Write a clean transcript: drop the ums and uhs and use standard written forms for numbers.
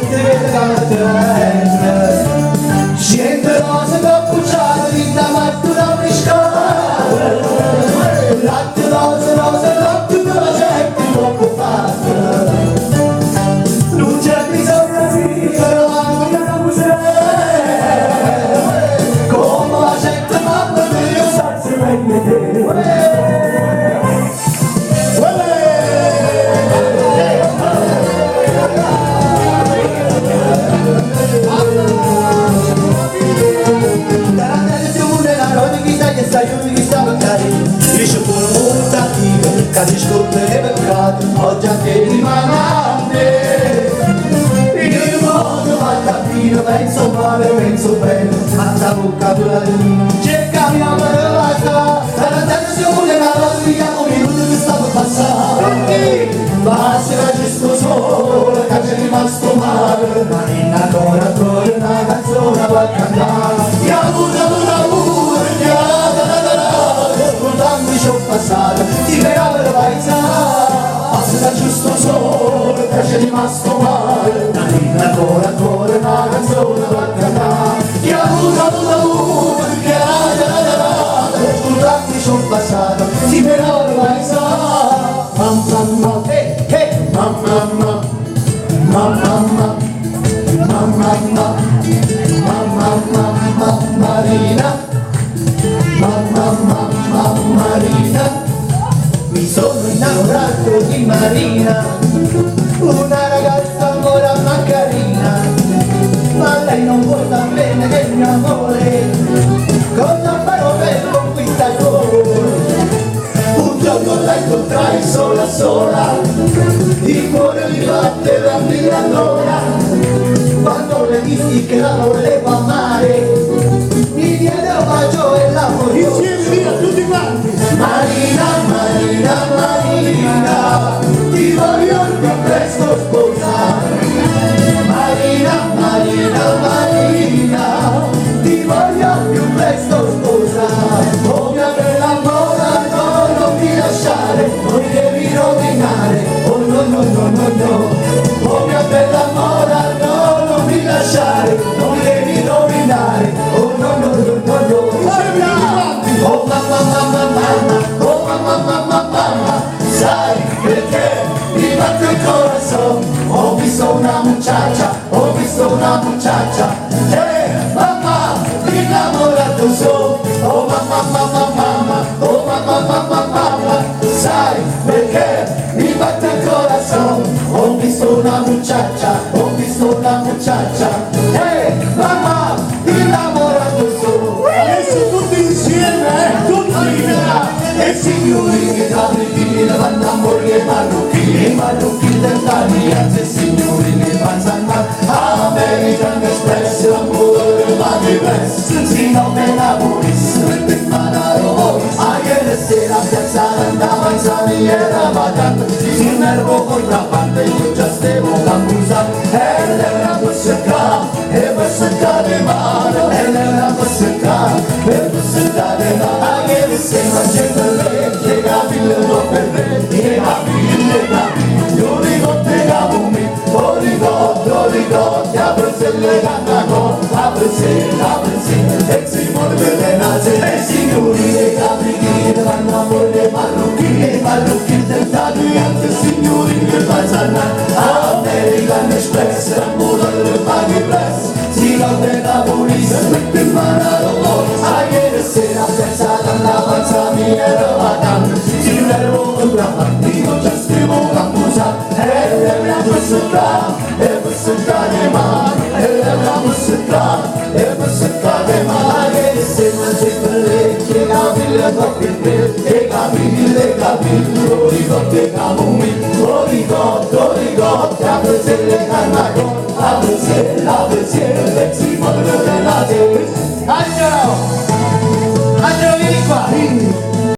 ti vede cantare. Scende rosa cappucciata, linda mattura frescata. Latte rosa, rosa, latte che la gente non può fare. Non c'è bisogno di però la musica. Come la gente mamma io salsi meglio te. Cade scoprire peccato, oggi anche rimane a me. Il mondo va a capire, penso male, penso bene, ma sta vocabolario cerca mia parola. Dalla tensione la rostia, un minuto che stavo passando. Basta che giusto solo, che c'è rimasto male. Ma in ancora una canzone va a cantare. Giusto solo che c'è rimasto male, ancora una canzone da cantare. Io ho avuto perché tanti sono passato, si però lo vai sa. Mamma, mamma, mamma, mamma, mamma, Marina, mamma, Marina. Mi sono innamorato di Marina, una ragazza ancora ma carina, ma lei non vuole bene del mio amore, cosa farò per conquistatore? Un giorno la incontrai sola sola, il cuore mi batte da 1000 all'ora, quando le dissi che la volevo amare, mi diede un bacio e la morì. Insieme via tutti quanti! Marina, Marina, Marina, ti voglio il più presto sposare. Marina, Marina, Marina, ti voglio il più presto sposare. Oh mia bella mora, no, non mi lasciare, non mi devi rovinare. Oh no, no, no, no, no. Oh mia bella mora, no, non mi lasciare, non mi devi rovinare. Oh no, no, no, no, no. Oh mamma, mamma, mamma, oh mamma, mamma, mamma, sai perché mi batte il corazón? Ho visto una muchacha, mamma, innamorato sono. Oh mamma, mamma, mamma, oh mamma, mamma, mamma, sai perché mi batte il corazón? Ho visto una muchacha, mamma, innamorato sono. Adesso tutti insieme, tutti e signori che da briglie vanno a morire marrucchi dell'Italia, e signori che passano American Express, l'amore va di press, si non me la volesse, per manaro, a ieri sera a piazzare andava in saliera vagante, si nervo contrabbande, io già stevo cambusa, e l'era bussetta, e bussetta di mano, e l'era bussetta, e bussetta di mano, a ieri sera c'è le capille non per me, le capille, io ricordo capumi, oh ricordo, apre le cantano, apre e si muore per le nase, e signori e capri che vanno a morire marrucchi dell'Italia, e signori che passano American Express, l'amore del Paghi Press, si rompe la polizia, mette in mano a robot, a ieri sera pensata all'avanza mi ero vagante, si nervo con la partita, già stiamo cambusa, e la bussetta, e bussetta di mano, e la bussetta, e bussetta di mano, e se non c'è quelle che capille coppie, e capille, lo ricordo, capumi, lo ricordo, apre le cannacone.